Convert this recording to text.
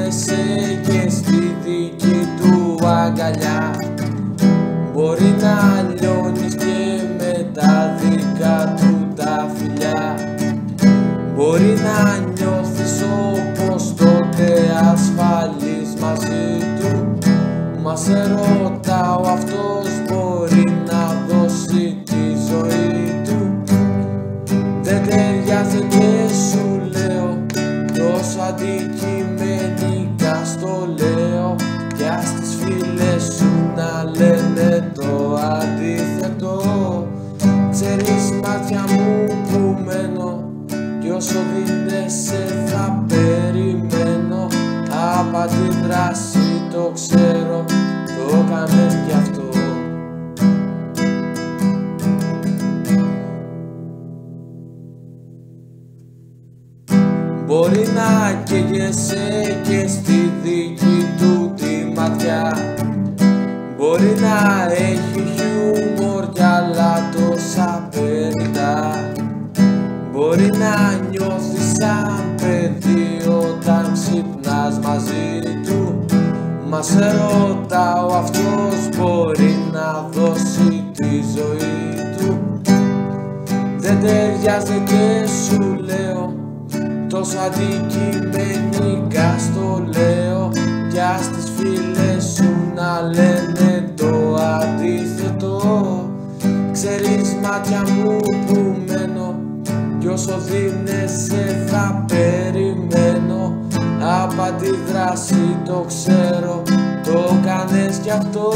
δίνεσαι και στη δική του αγκαλιά. Μπορεί να λιώνεις και με τα δικά του τα φιλιά. Μπορεί να νιώθεις όπως τότε ασφαλής μαζί του. Μα σε ρωτάω, αυτός μπορεί να δώσει τη ζωή του? Δεν ταιριάζεται σου λέω, τόσο αντικειμενικά στο λέω. Κι ας τις φίλες σου να λένε το αντίθετο. Ξέρεις μάτια μου που μένω, κι όσο δίνεσαι θα περιμένω. Απ' αντίδραση το ξέρω, το κάνες κι αυτό. Μπορεί να καίγεσαι και στη δική του τη ματιά. Μπορεί να έχει χιούμορ κι άλλα τόσα περιτά. Μπορεί να νιώθεις σαν παιδί όταν ξυπνάς μαζί του. Μα σε ρωτάω, αυτός μπορεί να δώσει τη ζωή του? Δεν ταιριάζεται σου λέω, τόσο αντικειμενικά στο λέω. Κι ας τις φίλες σου να λένε το αντίθετο. Ξέρεις μάτια μου που μένω, κι όσο δίνεσαι θα περιμένω. Απ' αντίδραση το ξέρω, το κάνες κι αυτό.